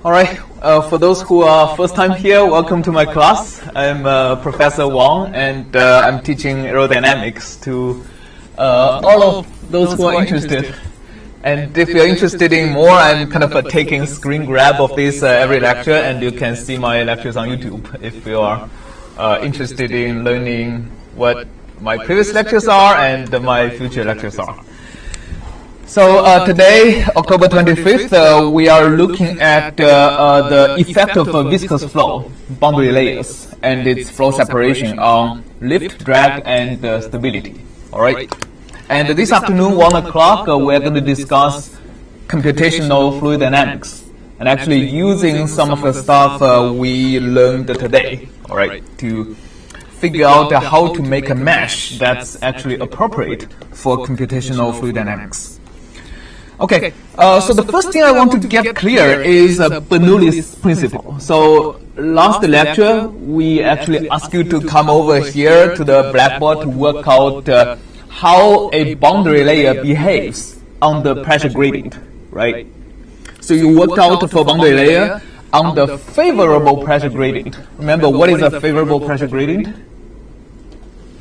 All right, for those who are first time here, welcome to my class. I'm Professor Wang, and I'm teaching aerodynamics to all of those who are interested. And if you're interested in more, I'm kind of taking screen grab of this every lecture, and you can see my lectures on YouTube if you are interested in learning what my previous lectures are and my future lectures are. So today, October 25th, we are looking at the effect of viscous flow, boundary layers, and its flow separation on lift, drag, and stability. All right. And this afternoon, 1 o'clock, we're going to discuss computational fluid dynamics, and actually using some of the stuff we learned today. All right, to figure out how to make a mesh that's actually appropriate for computational fluid dynamics. Okay, so the first thing I want to get clear is Bernoulli's principle. So last lecture, we actually asked you to come over here to the blackboard to work out how a boundary layer behaves under pressure gradient, right? So you worked out for boundary layer under favorable pressure gradient. Remember, what is a favorable pressure gradient?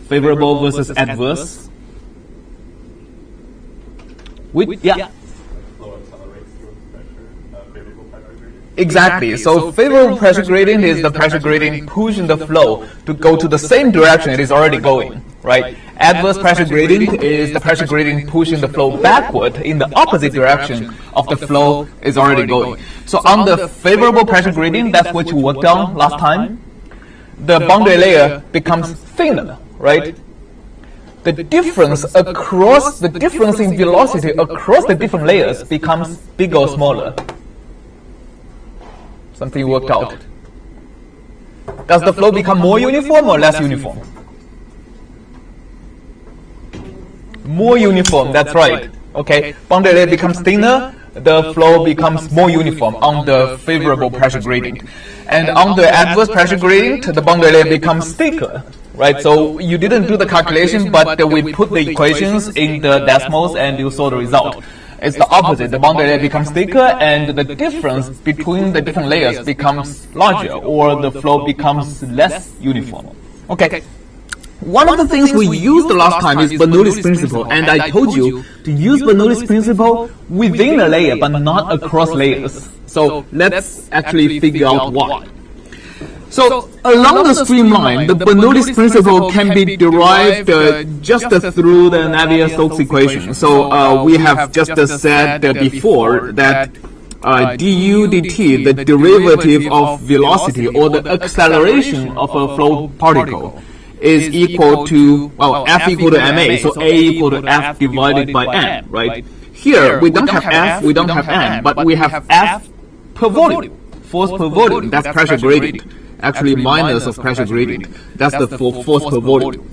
Favorable versus adverse. Yeah. Exactly. So favorable pressure gradient is the pressure gradient pushing the flow to go to the same direction it is already going, right? Adverse pressure gradient is the pressure gradient pushing the flow backward in the opposite direction of the flow is already going. So on the favorable pressure gradient, that's what you worked on last time, the boundary layer becomes thinner, right? The difference in velocity across the different layers becomes bigger or smaller. Something you worked out. Does the flow become more uniform or less uniform? More uniform, that's right. Okay, boundary layer becomes thinner, the flow becomes more uniform on the favorable pressure gradient. And on the adverse pressure gradient, the boundary layer becomes thicker, right? So you didn't do the calculation, but we put the equations in the decimals and you saw the result. It's the opposite. The boundary layer becomes thicker and the difference between the different layers becomes larger, or the flow becomes less uniform. Okay. One of the things we used last time is Bernoulli's principle, and I told you to use Bernoulli's principle within a layer but not across layers. So let's actually figure out why. So along the streamline, the Bernoulli's principle can be derived just through the Navier-Stokes equation. So we have just said before that du dt, the derivative of velocity or the acceleration of a flow particle, is equal to, well, F equal to ma, so A equal to F divided by m, right? Here, we don't have F, we don't have m, but we have F per volume, force per volume, that's pressure gradient. Actually minus of pressure gradient, that's the force per volume.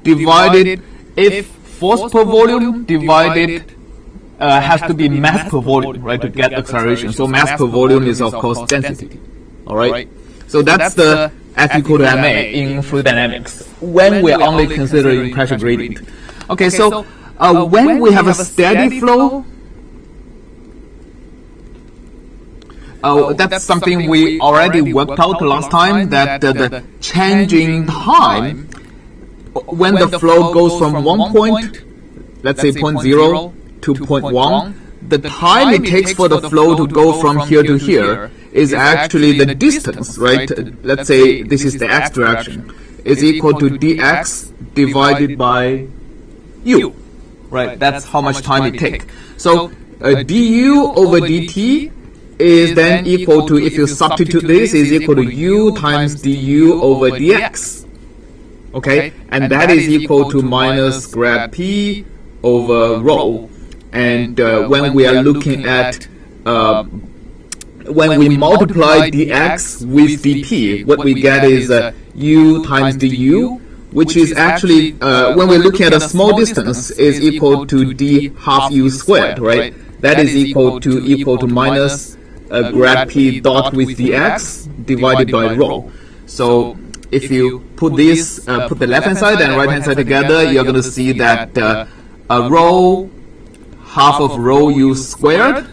Divided, if force per volume divided has to be mass per volume, right, to get acceleration. So mass per volume is of course density, alright? So that's the F equal to ma in fluid dynamics when we're only considering pressure gradient. Okay, so when we have a steady flow, that's something we already worked out last time, that the change in time when the flow goes from one point, let's say point 0 to point 1, the time it takes for the flow to go from here to here is actually the distance, right? Let's say this is the x direction, is equal to dx divided by u, right? That's how much time it takes. So du over dt is then equal to, if you substitute this, is equal to u times du over dx. Okay, and that is equal to minus grad p over rho. And when we are looking at when we multiply dx with dp, what we get is u times du, which is actually, when we're looking at a small distance, is equal to d half u squared, right? That is equal to minus grad p dot with dx divided by rho. So if you put this, put the left hand side and right hand side together, you're going to see that rho, half of rho u squared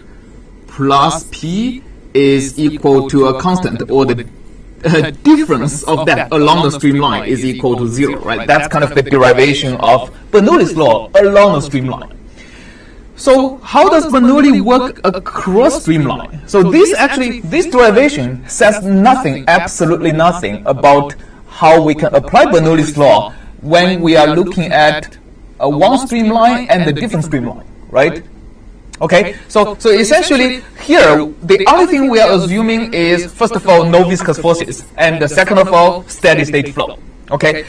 plus P is equal to a constant, or the difference of that along the streamline is equal to 0, right? That's kind of the derivation of Bernoulli's law along the streamline. So how does Bernoulli work across streamline? So this derivation says nothing, absolutely nothing, about how we can apply Bernoulli's law when we are looking at one streamline and a different streamline, right? Okay, so essentially here, the only thing we are assuming is, first of all, no viscous forces, and second of all, steady state flow. Okay,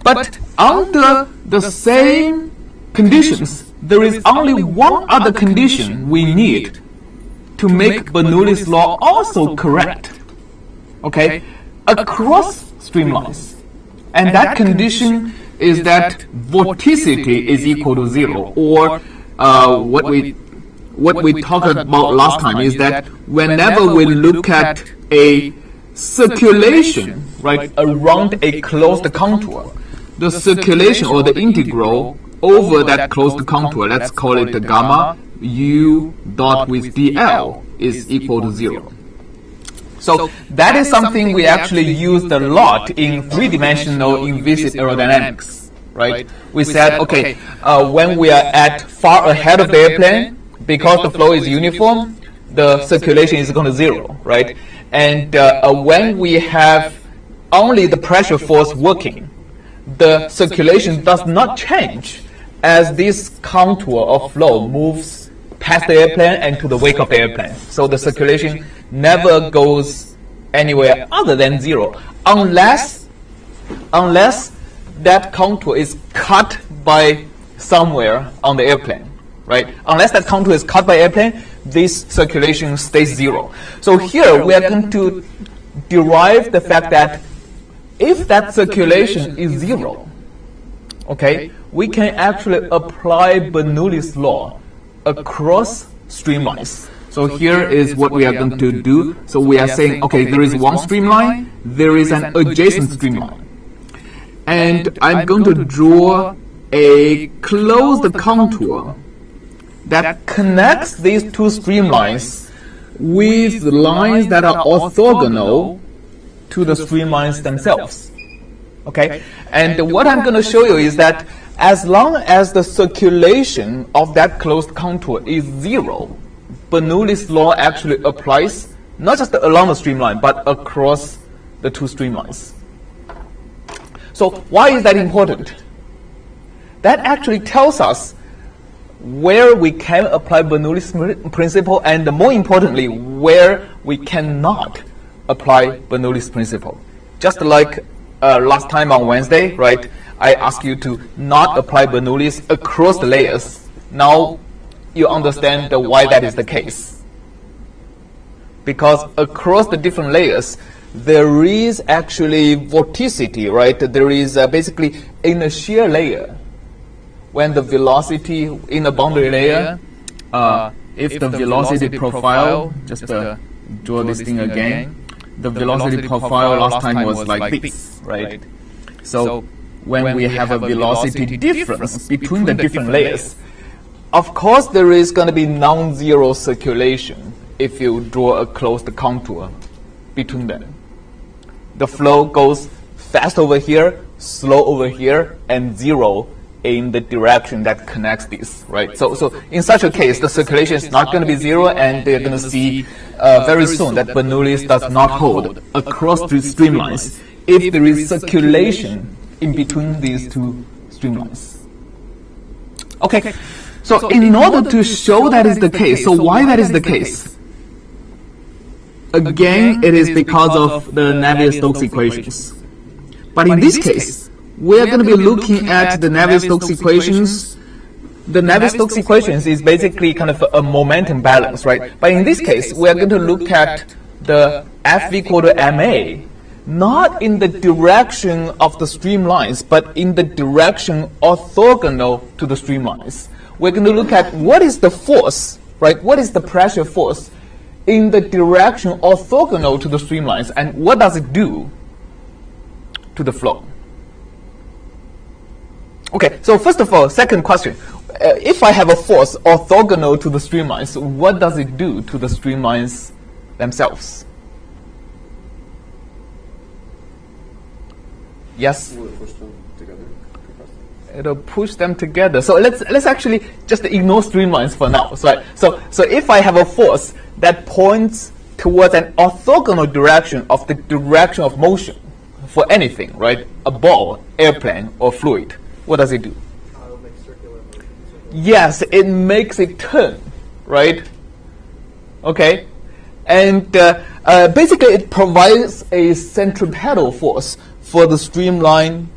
but under the same conditions, there is only one other condition we need to make Bernoulli's law also correct. Okay, across streamlines, and that condition is that vorticity is equal to 0, or what we talked about last time is that whenever we look at a circulation, right, around a closed contour, the circulation or the integral over that closed contour, let's call it the gamma u dot with dl, is equal to 0. So that is something we actually used a lot in three-dimensional inviscid aerodynamics, right? We said, okay, when we are at far ahead of the airplane, because the flow is uniform, the circulation is going to 0, right? And when we have only the pressure force working, the circulation does not change as this contour of flow moves past the airplane and to the wake of the airplane. So the circulation never goes anywhere other than 0, unless that contour is cut by somewhere on the airplane, right? Unless that contour is cut by airplane, this circulation stays 0. So here we are going to derive the fact that if that circulation is 0, okay, we can actually apply Bernoulli's law across streamlines. So here is what we are going to do. So we are saying, okay, there is one streamline, there is an adjacent streamline. And I'm going to draw a closed contour that connects these two streamlines with lines that are orthogonal to the streamlines themselves. Okay? And what I'm going to show you is that as long as the circulation of that closed contour is 0, Bernoulli's law actually applies not just along the streamline, but across the two streamlines. So why is that important? That actually tells us where we can apply Bernoulli's principle, and more importantly, where we cannot apply Bernoulli's principle. Just like last time on Wednesday, right? I asked you to not apply Bernoulli's across the layers. Now you understand why that is the case. Because across the different layers, there is actually vorticity, right? There is basically in a shear layer, when the velocity in a boundary layer, if the velocity profile, just draw this thing again, the velocity profile last time was like this, right? So when we have a velocity difference between the different layers, of course there is going to be non-zero circulation if you draw a closed contour between them. The flow goes fast over here, slow over here, and 0 in the direction that connects these, right? So in such a case, the circulation is not going to be 0, and they're going to see very soon that Bernoulli's does not hold across the streamlines if there is circulation in between these two streamlines. Okay, so in order to show that is the case, so why that is the case? Again, it is because of the Navier-Stokes equations. But in this case, we're going to be looking at the Navier-Stokes equations. The Navier-Stokes equations is basically kind of a momentum balance, right? But in this case, we're going to look at the F equal to ma, not in the direction of the streamlines, but in the direction orthogonal to the streamlines. We're going to look at what is the force, right? What is the pressure force in the direction orthogonal to the streamlines, and what does it do to the flow? Okay, so first of all, second question. if I have a force orthogonal to the streamlines, what does it do to the streamlines themselves? Yes? Will it push them together? It'll push them together. So let's actually just ignore streamlines for now. So if I have a force that points towards an orthogonal direction of the direction of motion for anything, right? A ball, airplane, or fluid, what does it do? It'll make circular motion. Yes, it makes it turn, right? Okay, and basically it provides a centripetal force for the streamline,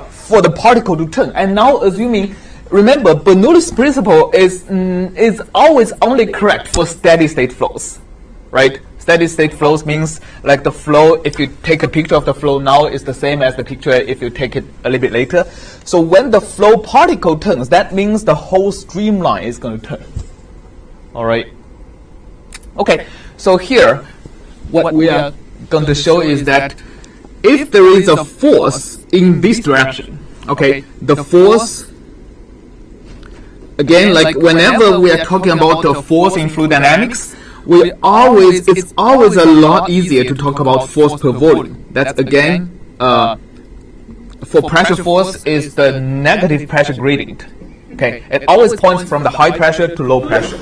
for the particle to turn. And now assuming, remember, Bernoulli's principle is always only correct for steady state flows, right? Steady state flows means like the flow, if you take a picture of the flow now, is the same as the picture if you take it a little bit later. So when the flow particle turns, that means the whole streamline is going to turn. All right. Okay, so here, what we are going to show is that if there is a force in this direction, okay, the force, again, like whenever we are talking about the force in fluid dynamics, it's always a lot easier to talk about force per volume. That's again, for pressure force is the negative pressure gradient. Okay, it always points from the high pressure to low pressure,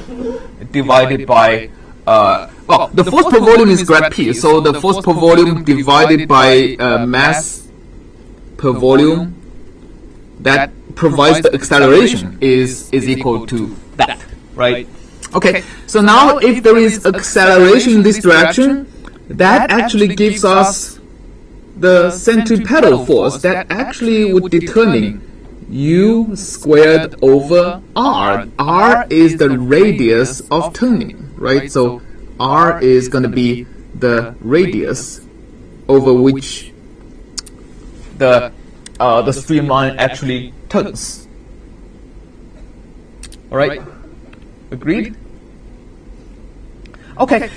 divided by, the force per volume is grad P, so the force per volume divided by mass per volume that provides the acceleration is equal to that, right? Okay, so now if there is acceleration in this direction, that actually gives us the centripetal force that actually would determine U squared over R. R is the radius of turning, right? So R is going to be the radius over which the streamline actually turns. All right, agreed? Okay,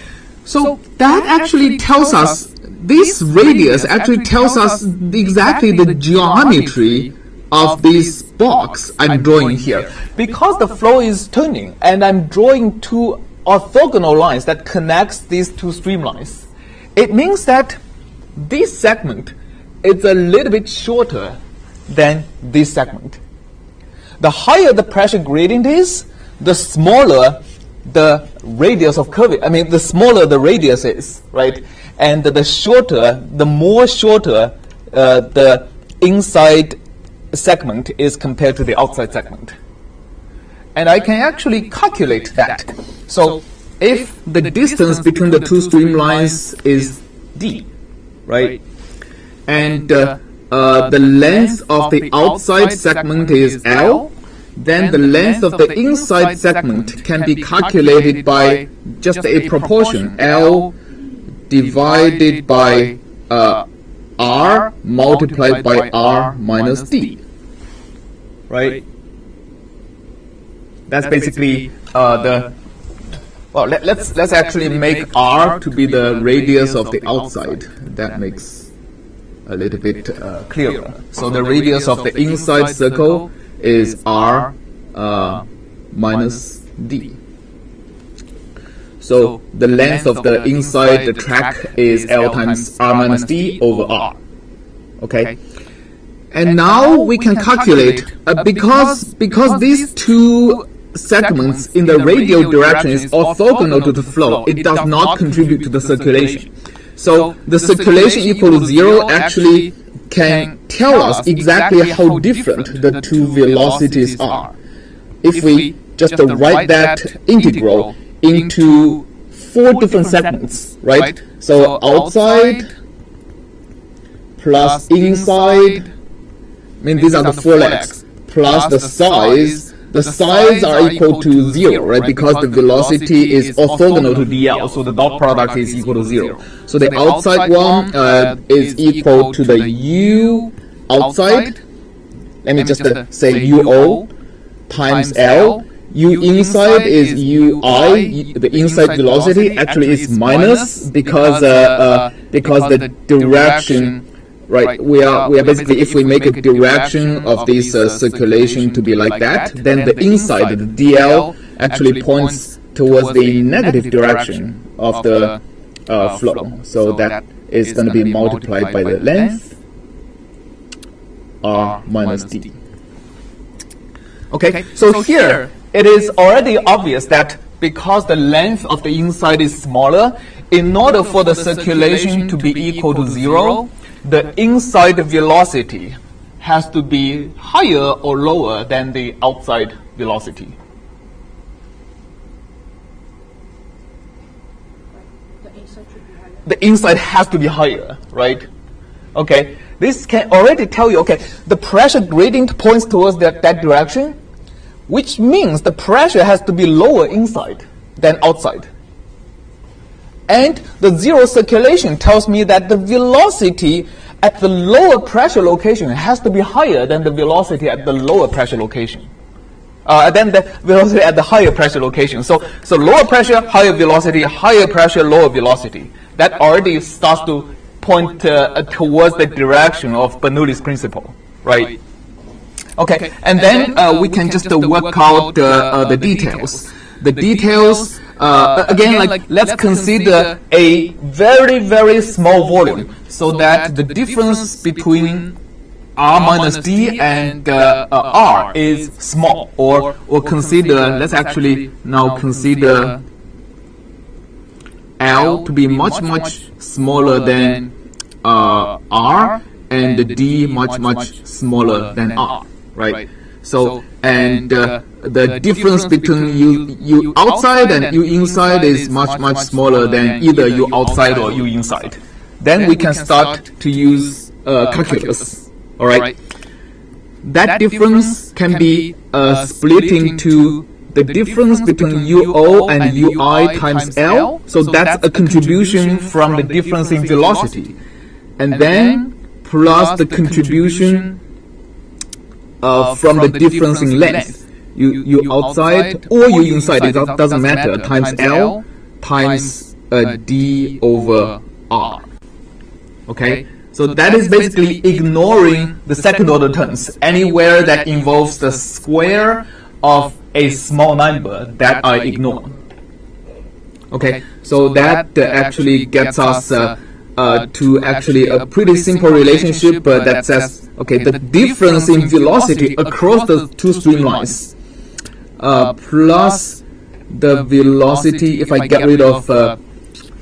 so that actually tells us, this radius actually tells us exactly the geometry of this box I'm drawing here. Because the flow is turning and I'm drawing two orthogonal lines that connects these two streamlines, it means that this segment is a little bit shorter than this segment. The higher the pressure gradient is, the smaller the radius of curvature, the smaller the radius is, right? And the more shorter the inside segment is compared to the outside segment. And I can actually calculate that. So if the distance between the two streamlines is d, right? And the length of the outside segment is L, then the length of the inside segment can be calculated by just a proportion, L divided by R multiplied by R minus D, right? That's basically let's actually make R to be the radius of the outside. That makes a little bit clearer. So the radius of the inside circle is R minus D. So the length of the inside the track is L times R minus D over R. Okay. And now we can calculate, because these two segments in the radial direction is orthogonal to the flow, it does not contribute to the circulation. So the circulation equal to 0 actually can tell us exactly how different the two velocities are. If we just write that integral into 4 different segments, right? So outside plus inside, these are the 4 legs, plus the size. The sides are equal to 0, right? Because the velocity is orthogonal to dl, so the dot product is equal to 0. So the outside one is equal to the u outside. Let me just say uo times L. U inside is ui. The inside velocity actually is minus because the direction right? We are basically, if we make a direction of this circulation to be like that, then the inside, the dl, actually points towards the negative direction of the flow. So that is going to be multiplied by the length r minus d. Okay, so here it is already obvious that because the length of the inside is smaller, in order for the circulation to be equal to 0, the inside velocity has to be higher or lower than the outside velocity. The inside has to be higher, right? Okay, this can already tell you, okay, the pressure gradient points towards that direction, which means the pressure has to be lower inside than outside. And the zero circulation tells me that the velocity at the lower pressure location has to be higher than the velocity at the lower pressure location. Than the velocity at the higher pressure location. So lower pressure, higher velocity, higher pressure, lower velocity. That already starts to point towards the direction of Bernoulli's principle, right? Okay, and then we can just work out the details. The details, again, like let's consider a very, very small volume so that the difference between r minus d and r is small, or consider, let's actually now consider L to be much, much smaller than r and d much smaller than r, right? So, and the difference between u outside and u inside is much smaller than either u outside or u inside. Then we can start to use calculus. All right. That difference can be split into the difference between UO and UI times L. So that's a contribution from the difference in velocity. And then plus the contribution from the difference in length. U outside or U inside, it doesn't matter, times L times D over R. Okay? So that is basically ignoring the second order terms. Anywhere that involves the square of a small number, that I ignore. Okay, so that actually gets us to actually a pretty simple relationship that says, okay, the difference in velocity across the two streamlines plus the velocity, if I get rid of,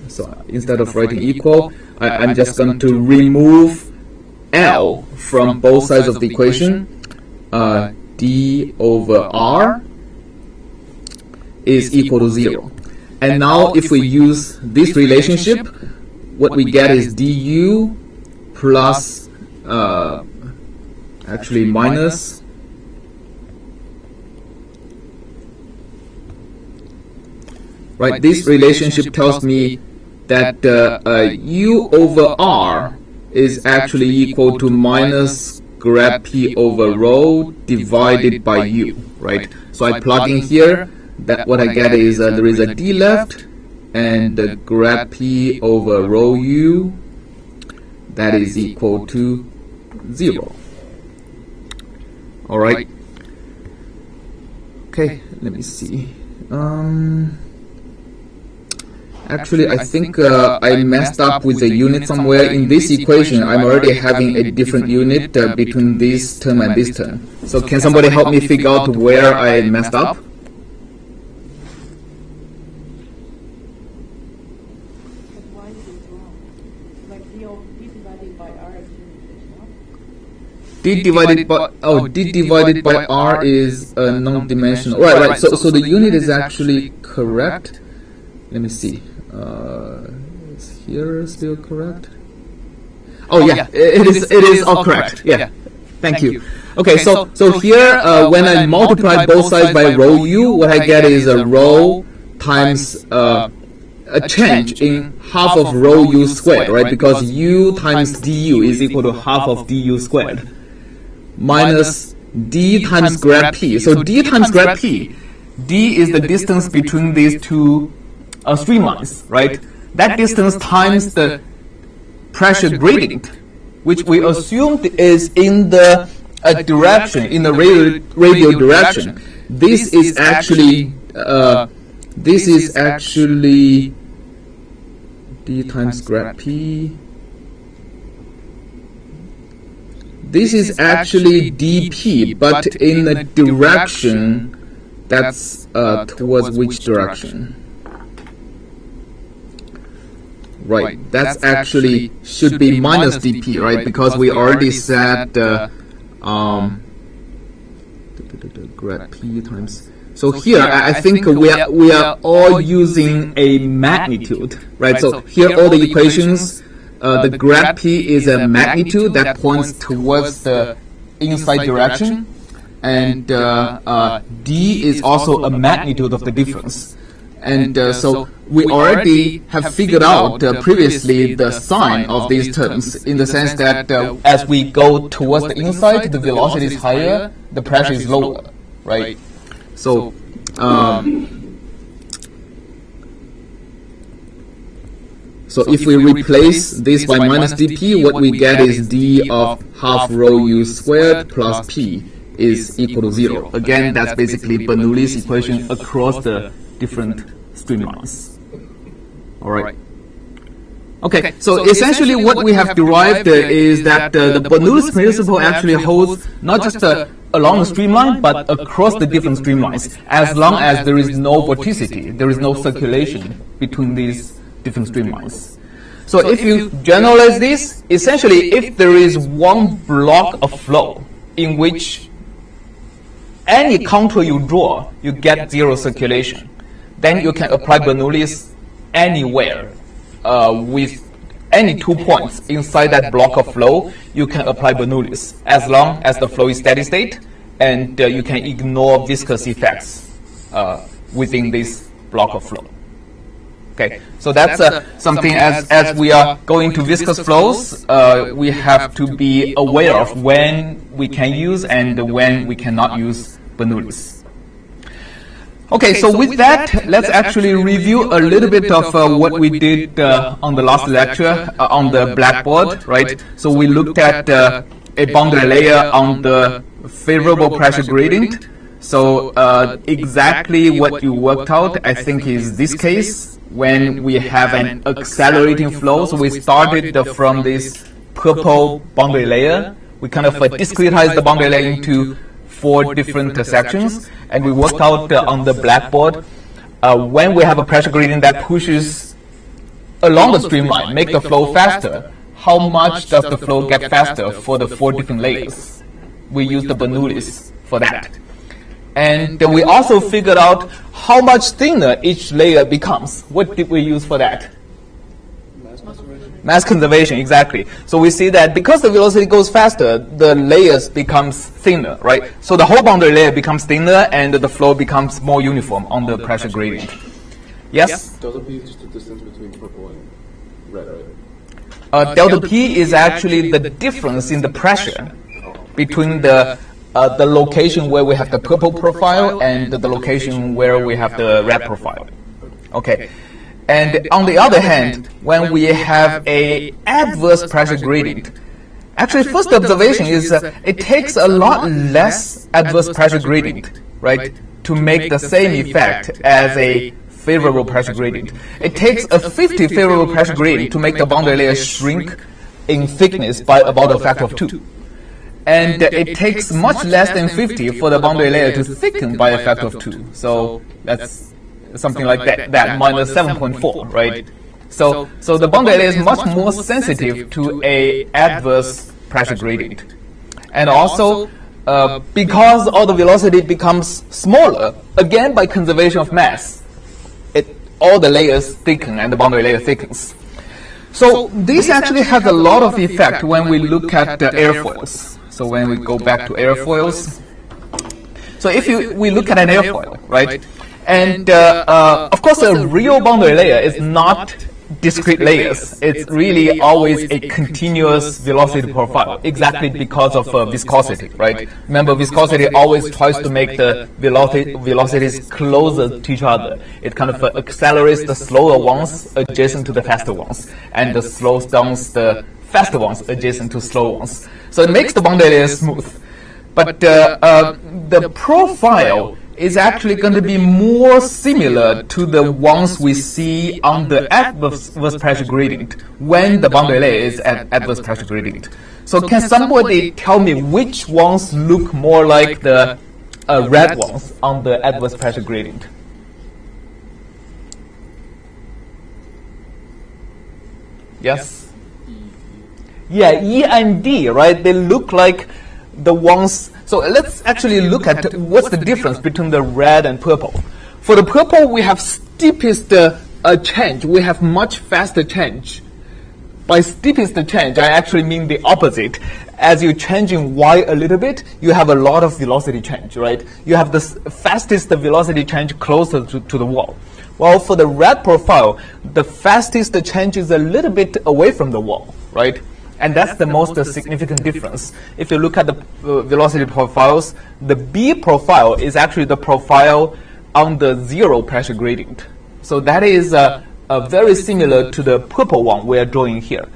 so instead of writing equal, I'm just going to remove L from both sides of the equation. D over R is equal to 0. And now if we use this relationship, what we get is du plus, actually minus, right, this relationship tells me that u over r is actually equal to minus grad p over rho divided by u, right? So I plug in here, that what I get is there is a d left, and the grad p over rho u, that is equal to 0. All right. Okay, let me see. Actually, I think I messed up with the unit somewhere. In this equation, I'm already having a different unit between this term and this term. So can somebody help me figure out where I messed up? D divided by R is non-dimensional. Right. So the unit is actually correct. Let me see. Is here still correct? Oh yeah, it is all correct. Yeah, thank you. Okay, so here when I multiply both sides by rho u, what I get is a rho times a change in half of rho u squared, right? Because u times du is equal to half of du squared minus d times grad p. So d times grad p, d is the distance between these two streamlines, right? That distance times the pressure gradient which we assumed is in the direction, in the radial direction. This is actually d times grad p. This is actually dp, but in the direction that's towards which direction? Right, that's actually should be minus dp, right? Because we already said grad p times. So here, I think we are all using a magnitude, right? So here, all the equations, the grad p is a magnitude that points towards the inside direction, and d is also a magnitude of the difference. And so we already have figured out previously the sign of these terms, in the sense that as we go towards the inside, the velocity is higher, the pressure is lower, right? So if we replace this by minus dp, what we get is d of half rho u squared plus p is equal to 0. Again, that's basically Bernoulli's equation across the different streamlines. All right. Okay, so essentially what we have derived is that the Bernoulli's principle actually holds not just along the streamline, but across the different streamlines, as long as there is no vorticity, there is no circulation between these different streamlines. So if you generalize this, essentially if there is one block of flow in which any contour you draw, you get zero circulation, then you can apply Bernoulli's anywhere with any 2 points inside that block of flow. You can apply Bernoulli's as long as the flow is steady state, and you can ignore viscous effects within this block of flow. Okay, so that's something as we are going to viscous flows, we have to be aware of when we can use and when we cannot use Bernoulli's. Okay, so with that, let's actually review a little bit of what we did on the last lecture on the blackboard, right? So we looked at a boundary layer on the favorable pressure gradient. So exactly what you worked out, I think, is this case when we have an accelerating flow. So we started from this purple boundary layer. We kind of discretized the boundary layer into 4 different sections, and we worked out on the blackboard when we have a pressure gradient that pushes along the streamline, make the flow faster, how much does the flow get faster for the 4 different layers? We used the Bernoulli's for that. And we also figured out how much thinner each layer becomes. What did we use for that? Mass conservation, exactly. So we see that because the velocity goes faster, the layers becomes thinner, right? So the whole boundary layer becomes thinner and the flow becomes more uniform on the pressure gradient. Yes? Delta P is just the distance between purple and red, right? Delta P is actually the difference in the pressure between the location where we have the purple profile and the location where we have the red profile. Okay. And on the other hand, when we have a adverse pressure gradient, actually first observation is it takes a lot less adverse pressure gradient, right, to make the same effect as a favorable pressure gradient. It takes a 50 favorable pressure gradient to make the boundary layer shrink in thickness by about a factor of 2. And it takes much less than 50 for the boundary layer to thicken by a factor of 2. So that's something like that minus 7.4, right? So the boundary layer is much more sensitive to a adverse pressure gradient. And also, because all the velocity becomes smaller, again by conservation of mass, all the layers thicken and the boundary layer thickens. So this actually has a lot of effect when we look at the airfoils. So when we go back to airfoils, so if we look at an airfoil, right? And of course, a real boundary layer is not discrete layers. It's really always a continuous velocity profile, exactly because of viscosity, right? Remember, viscosity always tries to make the velocities closer to each other. It kind of accelerates the slower ones adjacent to the faster ones, and slows down the fast ones adjacent to slow ones. So it makes the boundary layer smooth. But the profile is actually going to be more similar to the ones we see on the adverse pressure gradient when the boundary layer is at adverse pressure gradient. So can somebody tell me which ones look more like the red ones on the adverse pressure gradient? Yes? Yeah, E and D, right? They look like the ones. So let's actually look at what's the difference between the red and purple. For the purple, we have steepest change. We have much faster change. By steepest change, I actually mean the opposite. As you're changing Y a little bit, you have a lot of velocity change, right? You have the fastest velocity change closer to the wall. Well, for the red profile, the fastest change is a little bit away from the wall, right? And that's the most significant difference. If you look at the velocity profiles, the B profile is actually the profile on the zero pressure gradient. So that is very similar to the purple one we are drawing here.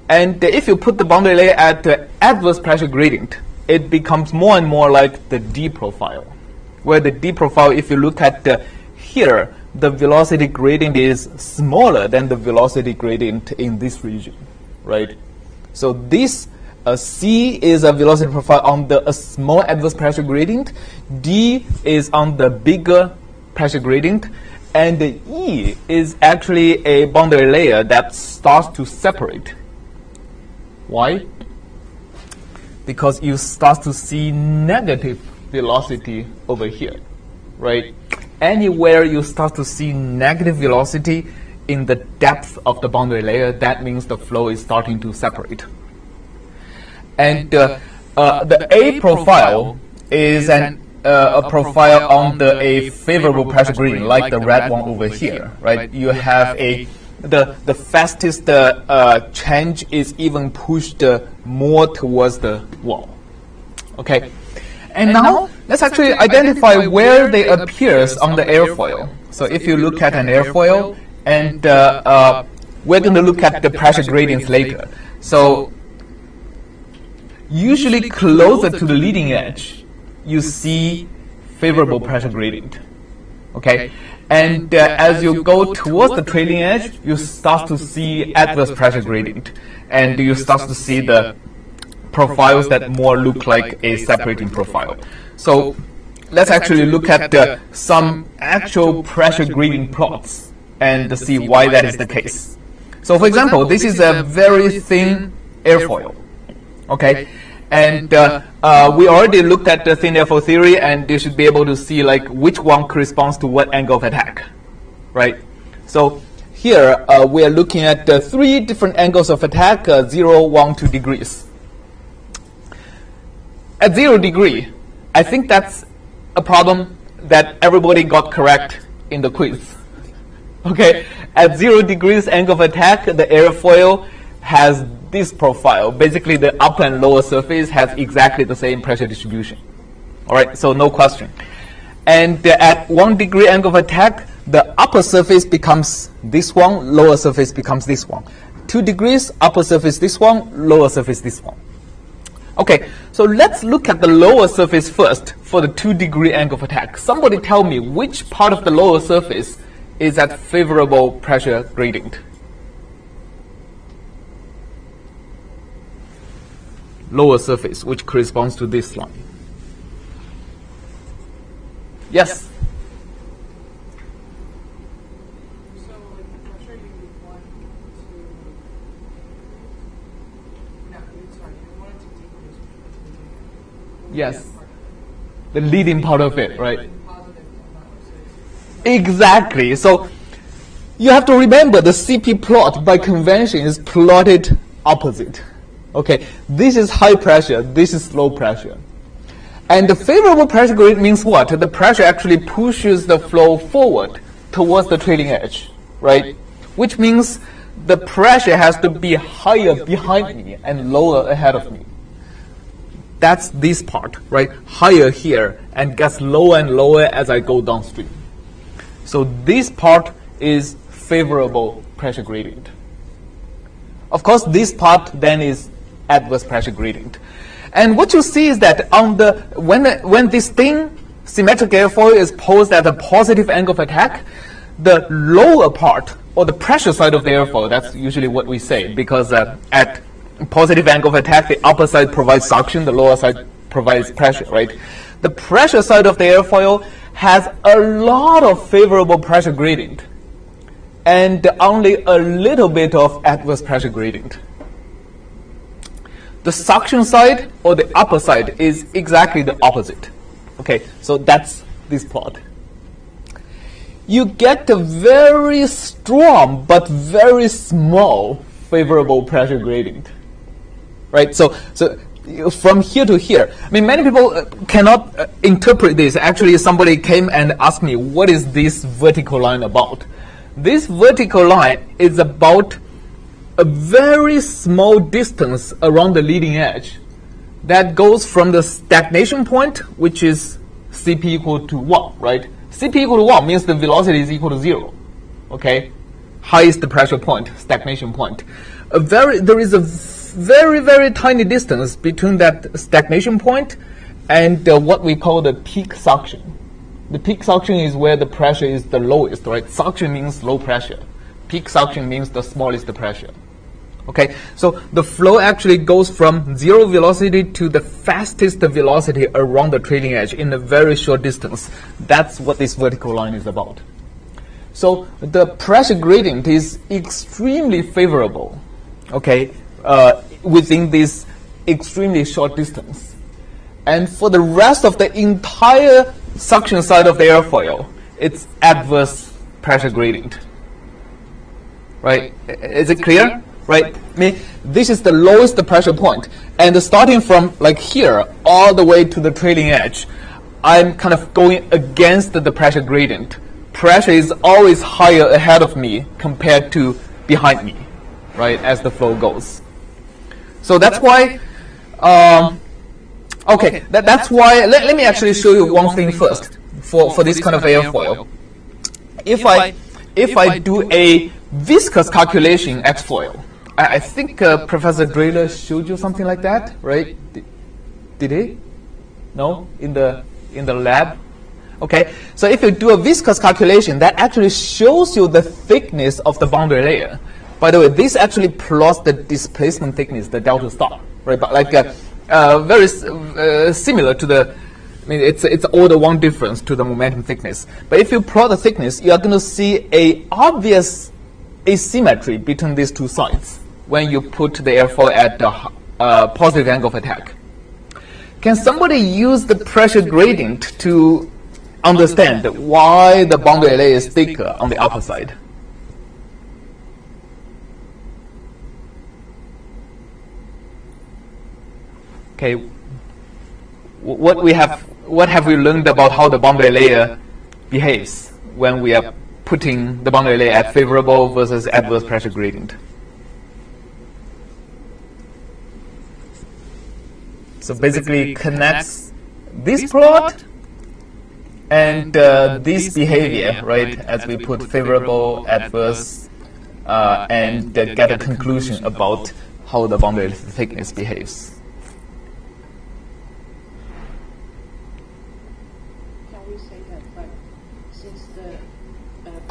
And if you put the boundary layer at the adverse pressure gradient, it becomes more and more like the D profile. Where the D profile, if you look at here, the velocity gradient is smaller than the velocity gradient in this region, right? So this C is a velocity profile on the small adverse pressure gradient. D is on the bigger pressure gradient. And the E is actually a boundary layer that starts to separate. Why? Because you start to see negative velocity over here, right? Anywhere you start to see negative velocity in the depth of the boundary layer, that means the flow is starting to separate. And the A profile is a profile on a favorable pressure gradient, like the red one over here, right? You have the fastest change is even pushed more towards the wall. Okay. And now, let's actually identify where they appears on the airfoil. So if you look at an airfoil, and we're going to look at the pressure gradients later. So usually closer to the leading edge, you see favorable pressure gradient. Okay? And as you go towards the trailing edge, you start to see adverse pressure gradient. And you start to see the profiles that more look like a separating profile. So let's actually look at some actual pressure gradient plots and see why that is the case. So for example, this is a very thin airfoil. Okay? And we already looked at the thin airfoil theory, and you should be able to see like which one corresponds to what angle of attack, right? So here we are looking at 3 different angles of attack, 0, 1, 2 degrees. At 0 degree, I think that's a problem that everybody got correct in the quiz. Okay, at 0 degrees angle of attack, the airfoil has this profile. Basically, the upper and lower surface has exactly the same pressure distribution. All right, so no question. And at 1 degree angle of attack, the upper surface becomes this one, lower surface becomes this one. 2 degrees, upper surface this one, lower surface this one. Okay, so let's look at the lower surface first for the 2 degree angle of attack. Somebody tell me which part of the lower surface is at favorable pressure gradient. Lower surface, which corresponds to this line. Yes? So, like, the pressure you want to... No, sorry, you want it to decrease. Yes. The leading part of it, right? Positive and not Exactly. So you have to remember the CP plot by convention is plotted opposite. Okay, this is high pressure, this is low pressure. And the favorable pressure gradient means what? The pressure actually pushes the flow forward towards the trailing edge, right? Which means the pressure has to be higher behind me and lower ahead of me. That's this part, right? Higher here and gets lower and lower as I go downstream. So this part is favorable pressure gradient. Of course, this part then is adverse pressure gradient. And what you see is that on the when this thin symmetric airfoil is posed at a positive angle of attack, the lower part, or the pressure side of the airfoil, that's usually what we say, because at positive angle of attack, the upper side provides suction, the lower side provides pressure, right? The pressure side of the airfoil has a lot of favorable pressure gradient and only a little bit of adverse pressure gradient. The suction side, or the upper side, is exactly the opposite. Okay, so that's this plot. You get a very strong but very small favorable pressure gradient, right? So from here to here, I mean, many people cannot interpret this. Actually, somebody came and asked me, what is this vertical line about? This vertical line is about a very small distance around the leading edge that goes from the stagnation point, which is Cp equal to 1, right? Cp equal to 1 means the velocity is equal to 0, okay? Highest pressure point, stagnation point. There is a very, very tiny distance between that stagnation point and what we call the peak suction. The peak suction is where the pressure is the lowest, right? Suction means low pressure. Peak suction means the smallest pressure. Okay, so the flow actually goes from 0 velocity to the fastest velocity around the trailing edge in a very short distance. That's what this vertical line is about. So the pressure gradient is extremely favorable, okay, within this extremely short distance. And for the rest of the entire suction side of the airfoil, it's adverse pressure gradient. Right? Is it clear? Right? I mean, this is the lowest pressure point. And starting from like here all the way to the trailing edge, I'm kind of going against the pressure gradient. Pressure is always higher ahead of me compared to behind me, right, as the flow goes. So that's why, okay, that's why, let me actually show you one thing first for this kind of airfoil. If I do a viscous calculation at foil, I think Professor Drayler showed you something like that, right? Did he? No? In the lab? Okay, so if you do a viscous calculation, that actually shows you the thickness of the boundary layer. By the way, this actually plots the displacement thickness, the delta star, right? But like very similar to the, I mean, it's order 1 difference to the momentum thickness. But if you plot the thickness, you are going to see a obvious asymmetry between these two sides when you put the airfoil at the positive angle of attack. Can somebody use the pressure gradient to understand why the boundary layer is thicker on the upper side? Okay, what have we learned about how the boundary layer behaves when we are putting the boundary layer at favorable versus adverse pressure gradient? So basically connects this plot and this behavior, right, as we put favorable, adverse, and get a conclusion about how the boundary thickness behaves. Can we say that, like, since the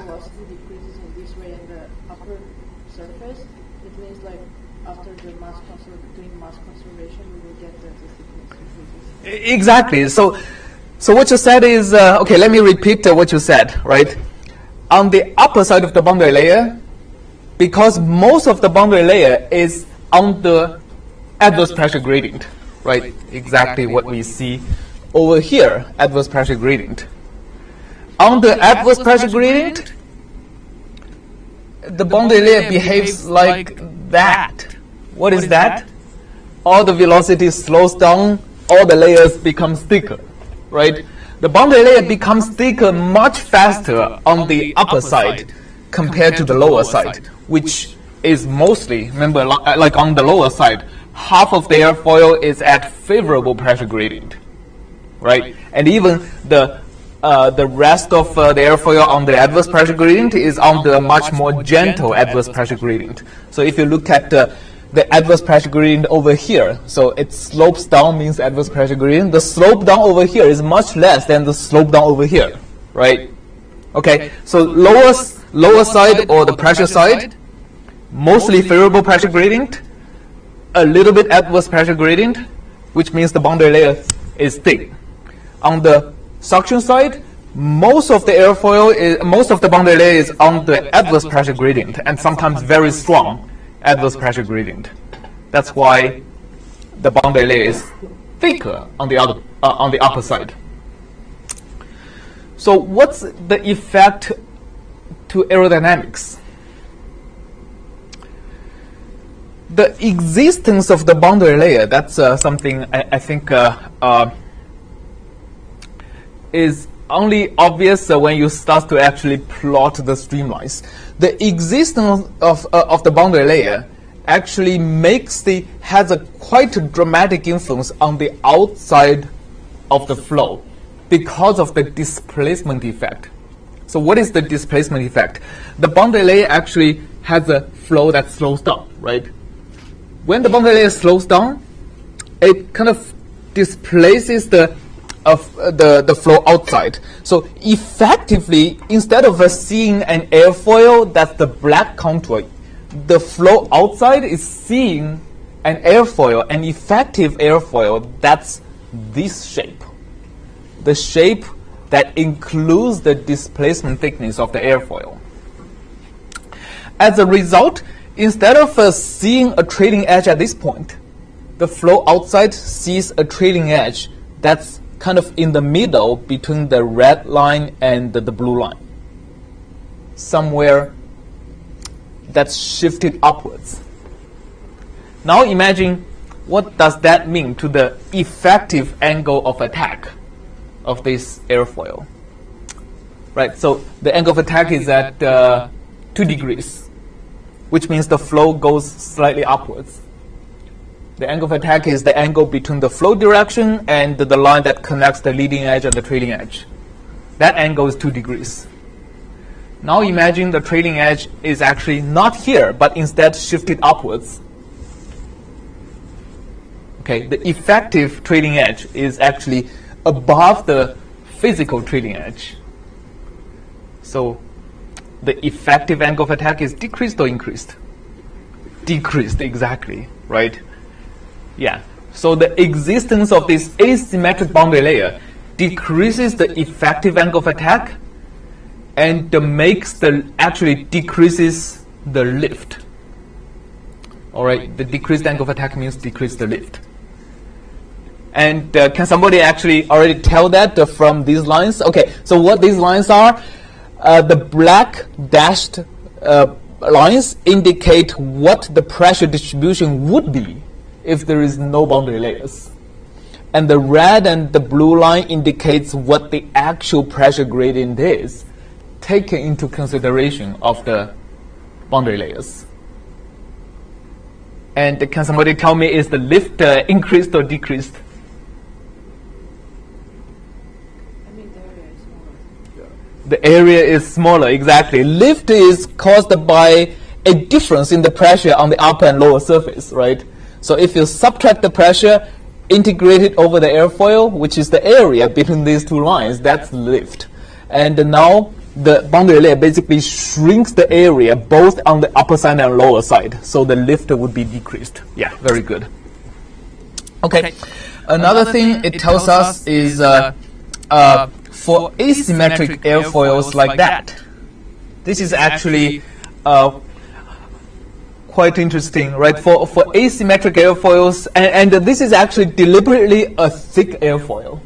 velocity decreases in this way in the upper surface, it means like after the doing mass conservation, we will get the thickness increases? Exactly. So what you said is, okay, let me repeat what you said, right? On the upper side of the boundary layer, because most of the boundary layer is on the adverse pressure gradient, right? Exactly what we see over here, adverse pressure gradient. On the adverse pressure gradient, the boundary layer behaves like that. What is that? All the velocity slows down, all the layers become thicker, right? The boundary layer becomes thicker much faster on the upper side compared to the lower side, which is mostly, remember, like on the lower side, half of the airfoil is at favorable pressure gradient, right? And even the the rest of the airfoil on the adverse pressure gradient is on the much more gentle adverse pressure gradient. So if you look at the adverse pressure gradient over here, so it slopes down means adverse pressure gradient. The slope down over here is much less than the slope down over here, right? Okay, so lower side or the pressure side, mostly favorable pressure gradient, a little bit adverse pressure gradient, which means the boundary layer is thick. On the suction side, most of the boundary layer is on the adverse pressure gradient, and sometimes very strong adverse pressure gradient. That's why the boundary layer is thicker on the upper side. So what's the effect to aerodynamics? The existence of the boundary layer, that's something I think is only obvious when you start to actually plot the streamlines. The existence of the boundary layer actually has a quite dramatic influence on the outside of the flow because of the displacement effect. So what is the displacement effect? The boundary layer actually has a flow that slows down, right? When the boundary layer slows down, it kind of displaces the flow outside. So effectively, instead of seeing an airfoil that's the black contour, the flow outside is seeing an airfoil, an effective airfoil that's this shape. The shape that includes the displacement thickness of the airfoil. As a result, instead of seeing a trailing edge at this point, the flow outside sees a trailing edge that's kind of in the middle between the red line and the blue line. Somewhere that's shifted upwards. Now imagine what does that mean to the effective angle of attack of this airfoil. Right, so the angle of attack is at 2 degrees, which means the flow goes slightly upwards. The angle of attack is the angle between the flow direction and the line that connects the leading edge and the trailing edge. That angle is 2 degrees. Now imagine the trailing edge is actually not here, but instead shifted upwards. Okay, the effective trailing edge is actually above the physical trailing edge. So the effective angle of attack is decreased or increased? Decreased, exactly, right? Yeah, so the existence of this asymmetric boundary layer decreases the effective angle of attack and actually decreases the lift. All right, the decreased angle of attack means decrease the lift. And can somebody actually already tell that from these lines? Okay, so what these lines are, the black dashed lines indicate what the pressure distribution would be if there is no boundary layers. And the red and the blue line indicates what the actual pressure gradient is, taken into consideration of the boundary layers. And can somebody tell me, is the lift increased or decreased? The area is smaller, exactly. Lift is caused by a difference in the pressure on the upper and lower surface, right? So if you subtract the pressure, integrate it over the airfoil, which is the area between these two lines, that's lift. And now the boundary layer basically shrinks the area both on the upper side and lower side. So the lift would be decreased. Yeah, very good. Okay. Another thing it tells us is for asymmetric airfoils like that, this is actually quite interesting, right? For asymmetric airfoils, and this is actually deliberately a thick airfoil.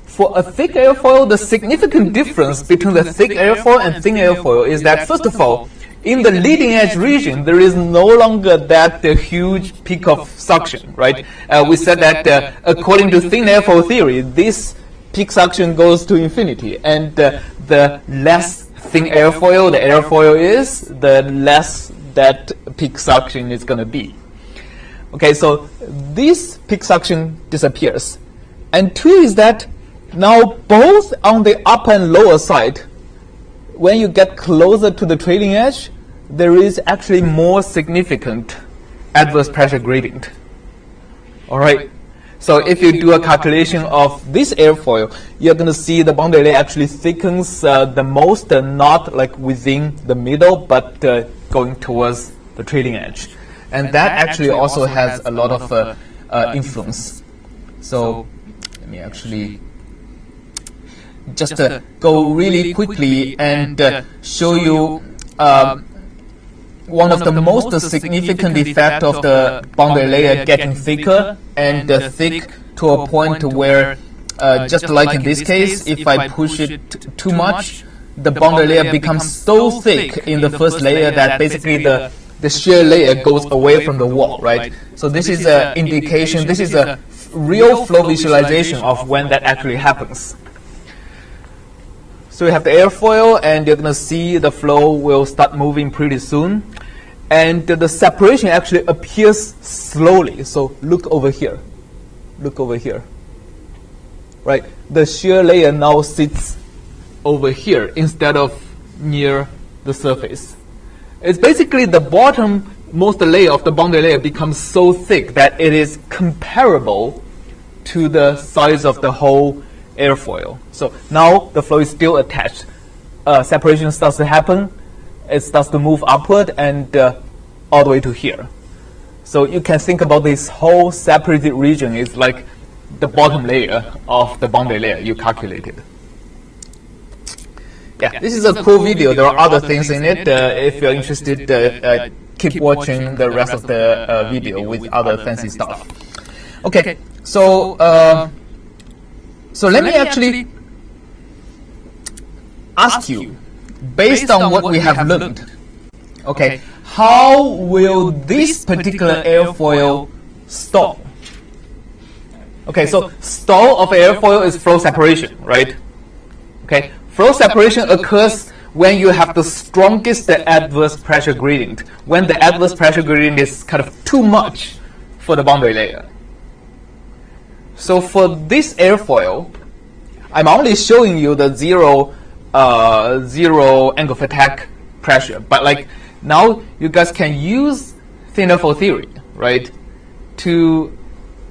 For a thick airfoil, the significant difference between the thick airfoil and thin airfoil is that, first of all, in the leading edge region, there is no longer that huge peak of suction, right? We said that according to thin airfoil theory, this peak suction goes to infinity, and the less thin airfoil the airfoil is, the less that peak suction is going to be. Okay, so this peak suction disappears. And two is that Now, both on the upper and lower side, when you get closer to the trailing edge, there is actually more significant adverse pressure gradient. All right. So if you do a calculation of this airfoil, you're going to see the boundary layer actually thickens the most, not like within the middle, but going towards the trailing edge. And that actually also has a lot of influence. So let me actually just go really quickly and show you one of the most significant effect of the boundary layer getting thicker and thick to a point where, just like in this case, if I push it too much, the boundary layer becomes so thick in the first layer that basically the shear layer goes away from the wall, right? So this is an indication, this is a real flow visualization of when that actually happens. So we have the airfoil, and you're going to see the flow will start moving pretty soon. And the separation actually appears slowly. So look over here. Look over here. Right? The shear layer now sits over here instead of near the surface. It's basically the bottommost layer of the boundary layer becomes so thick that it is comparable to the size of the whole airfoil. So now the flow is still attached. Separation starts to happen. It starts to move upward and all the way to here. So you can think about this whole separated region is like the bottom layer of the boundary layer you calculated. Yeah, this is a cool video. There are other things in it. If you're interested, keep watching the rest of the video with other fancy stuff. Okay, so let me actually ask you, based on what we have learned, okay, how will this particular airfoil stall? Okay, so stall of airfoil is flow separation, right? Okay, flow separation occurs when you have the strongest adverse pressure gradient, when the adverse pressure gradient is kind of too much for the boundary layer. So for this airfoil, I'm only showing you the zero angle of attack pressure, but like now you guys can use thinner flow theory, right, to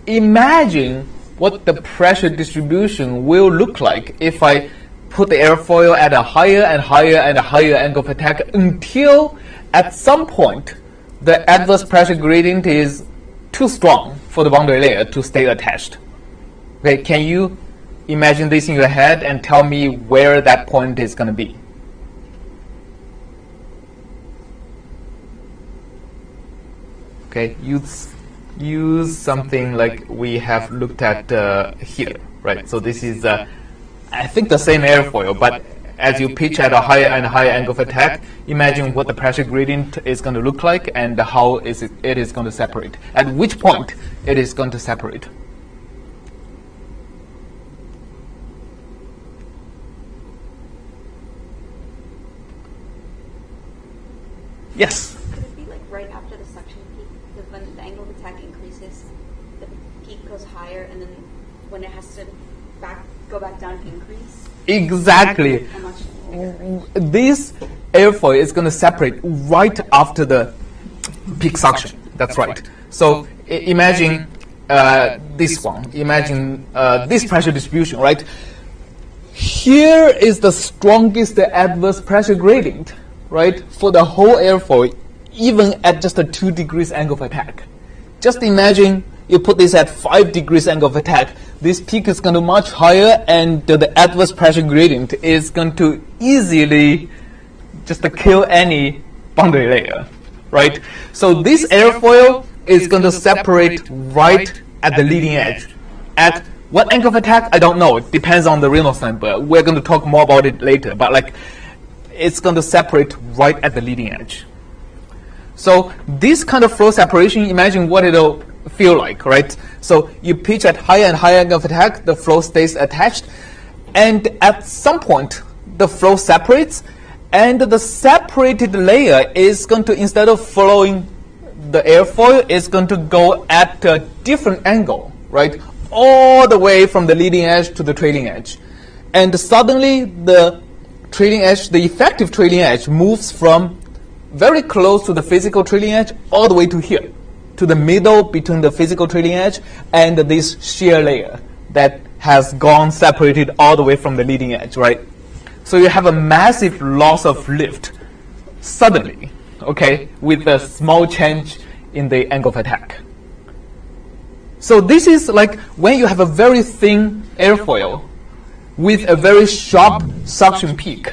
imagine what the pressure distribution will look like if I put the airfoil at a higher and higher and higher angle of attack until at some point the adverse pressure gradient is too strong for the boundary layer to stay attached. Okay, can you imagine this in your head and tell me where that point is going to be? Okay, use something like we have looked at here, right? So this is, I think, the same airfoil, but as you pitch at a higher and higher angle of attack, imagine what the pressure gradient is going to look like and how it is going to separate. At which point it is going to separate. Yes? Could it be like right after the suction peak? Because when the angle of attack increases, the peak goes higher, and then when it has to go back down, increase? Exactly. This airfoil is going to separate right after the peak suction. That's right. So imagine this one. Imagine this pressure distribution, right? Here is the strongest adverse pressure gradient, right, for the whole airfoil, even at just a 2 degrees angle of attack. Just imagine you put this at 5 degrees angle of attack. This peak is going to much higher, and the adverse pressure gradient is going to easily just kill any boundary layer, right? So this airfoil is going to separate right at the leading edge. At what angle of attack? I don't know. It depends on the Reynolds number. We're going to talk more about it later, but like, it's going to separate right at the leading edge. So this kind of flow separation, imagine what it'll feel like, right? So you pitch at higher and higher angle of attack, the flow stays attached, and at some point the flow separates, and the separated layer is going to, instead of following the airfoil, is going to go at a different angle, right? all the way from the leading edge to the trailing edge. And suddenly the trailing edge, the effective trailing edge, moves from very close to the physical trailing edge all the way to here, to the middle between the physical trailing edge and this shear layer that has gone separated all the way from the leading edge, right? So you have a massive loss of lift suddenly, okay, with a small change in the angle of attack. So this is like when you have a very thin airfoil with a very sharp suction peak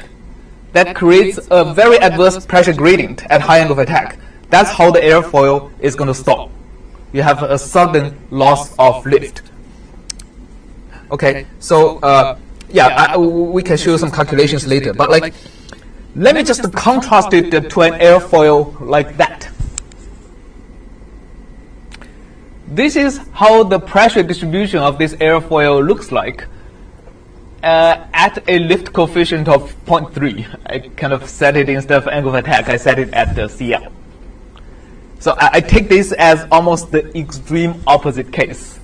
that creates a very adverse pressure gradient at high angle of attack. That's how the airfoil is going to stop. You have a sudden loss of lift. Okay, so we can show some calculations later, but like, let me just contrast it to an airfoil like that. This is how the pressure distribution of this airfoil looks like at a lift coefficient of 0.3. I kind of set it instead of angle of attack, I set it at the CL. So I take this as almost the extreme opposite case.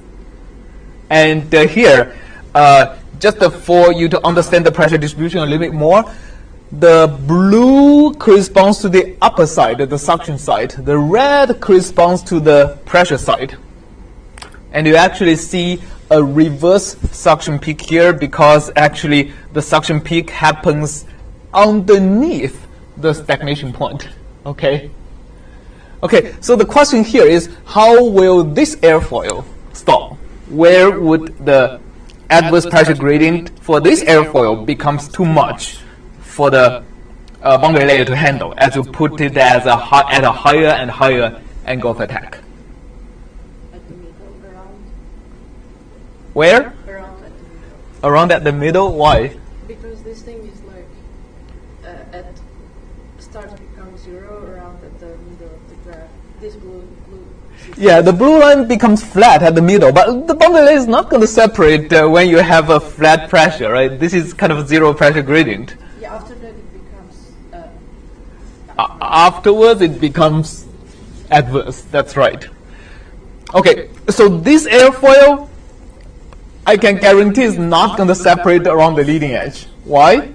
And here, just for you to understand the pressure distribution a little bit more, the blue corresponds to the upper side, the suction side. The red corresponds to the pressure side. And you actually see a reverse suction peak here because actually the suction peak happens underneath the stagnation point. Okay? Okay, so the question here is, how will this airfoil stop? Where would the adverse pressure gradient for this airfoil becomes too much for the boundary layer to handle, as you put it as at a higher and higher angle of attack? At the middle, around. Where? Around at the middle. Around at the middle? Why? Because this thing is like at start to become 0 around at the middle of the graph. This blue. Yeah, the blue line becomes flat at the middle, but the boundary layer is not going to separate when you have a flat pressure, right? This is kind of a zero pressure gradient. Yeah, after that it becomes. Afterwards, it becomes adverse. That's right. Okay, so this airfoil, I can guarantee, is not going to separate around the leading edge. Why?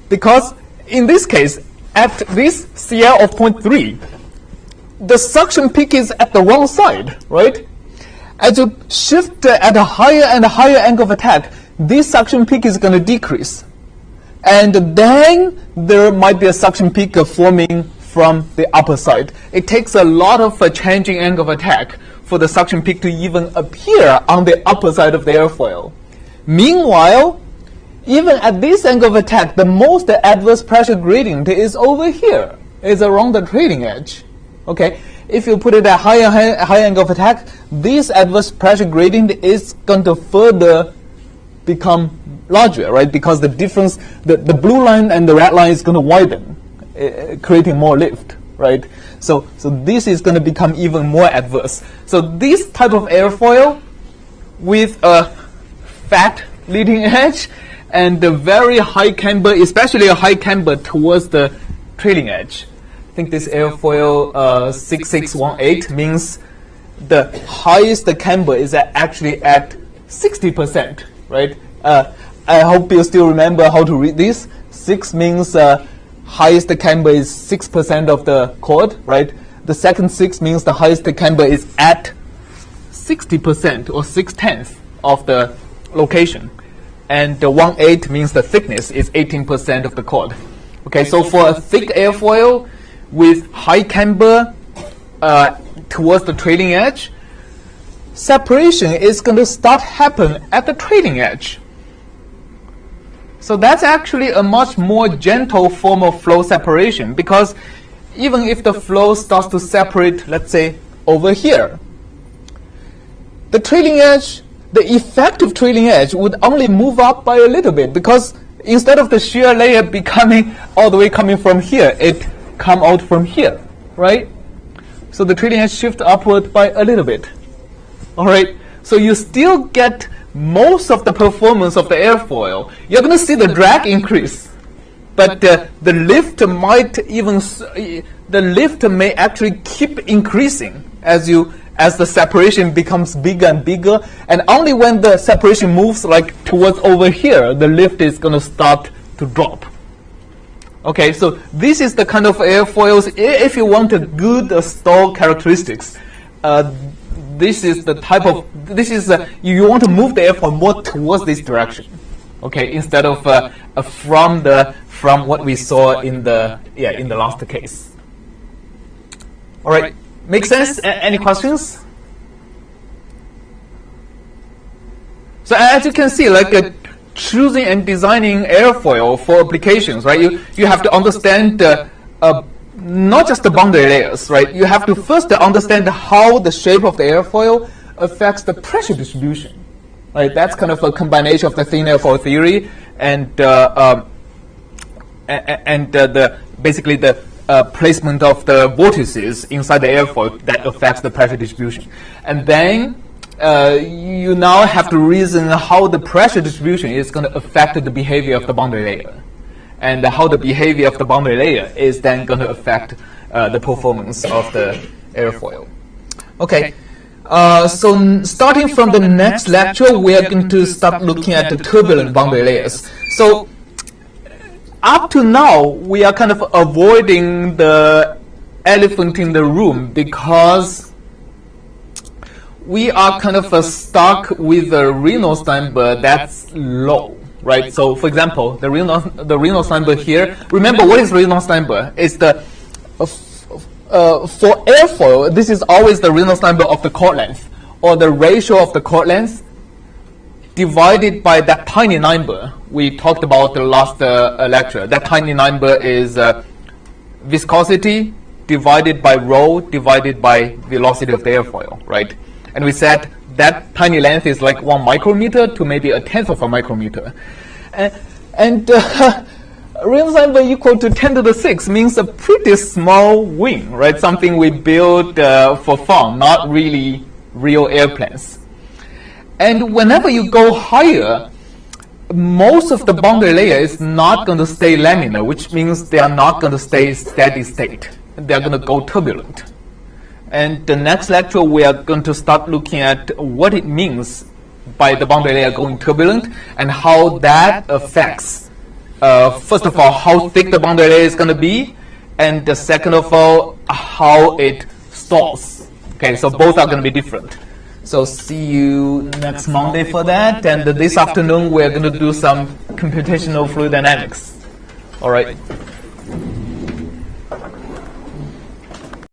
Because in this case, at this CL of 0.3, the suction peak is at the wrong side, right? As you shift at a higher and higher angle of attack, this suction peak is going to decrease. And then there might be a suction peak forming from the upper side. It takes a lot of changing angle of attack for the suction peak to even appear on the upper side of the airfoil. Meanwhile, even at this angle of attack, the most adverse pressure gradient is over here, is around the trailing edge. Okay, if you put it at high angle of attack, this adverse pressure gradient is going to further become larger, right? Because the difference, the blue line and the red line is going to widen, creating more lift, right? So this is going to become even more adverse. So this type of airfoil with a fat leading edge and a very high camber, especially a high camber towards the trailing edge. I think this airfoil 6618 means the highest camber is actually at 60%, right? I hope you still remember how to read this. 6 means highest camber is 6% of the chord, right? The second 6 means the highest camber is at 60% or 6/10 of the location. And the 1/8 means the thickness is 18% of the chord. Okay, so for a thick airfoil with high camber towards the trailing edge, separation is going to start happen at the trailing edge. So that's actually a much more gentle form of flow separation, because even if the flow starts to separate, let's say, over here, the trailing edge, the effective trailing edge would only move up by a little bit, because instead of the shear layer becoming all the way coming from here, it come out from here, right? So the trailing edge shift upward by a little bit. All right, so you still get most of the performance of the airfoil. You're going to see the drag increase, but the lift might even the lift may actually keep increasing as you as the separation becomes bigger and bigger, and only when the separation moves like towards over here, the lift is going to start to drop. Okay, so this is the kind of airfoils. If you want a good stall characteristics, this is the type of, you want to move the airfoil more towards this direction, okay, instead of from what we saw in the last case. All right, make sense? Any questions? So as you can see, like choosing and designing airfoil for applications, right? You have to understand not just the boundary layers, right? You have to first understand how the shape of the airfoil affects the pressure distribution, right? That's kind of a combination of the thin airfoil theory and basically the placement of the vortices inside the airfoil that affects the pressure distribution. And then you now have to reason how the pressure distribution is going to affect the behavior of the boundary layer, and how the behavior of the boundary layer is then going to affect the performance of the airfoil. Okay, so starting from the next lecture, we are going to start looking at the turbulent boundary layers. So up to now, we are kind of avoiding the elephant in the room because we are kind of stuck with a Reynolds number that's low, right? So, for example, the Reynolds number here. Remember, what is Reynolds number? It's the for airfoil. This is always the Reynolds number of the chord length, or the ratio of the chord length divided by that tiny number we talked about the last lecture. That tiny number is viscosity divided by rho divided by velocity of the airfoil, right? And we said that tiny length is like 1 micrometer to maybe 1/10 of a micrometer. And Reynolds number equal to 10 to the 6 means a pretty small wing, right? Something we build for fun, not really real airplanes. And whenever you go higher, most of the boundary layer is not going to stay laminar, which means they are not going to stay steady state. They are going to go turbulent. And the next lecture, we are going to start looking at what it means by the boundary layer going turbulent and how that affects, first of all, how thick the boundary layer is going to be, and the second of all, how it stalls. Okay, so both are going to be different. So see you next Monday for that, and this afternoon we're going to do some computational fluid dynamics. All right.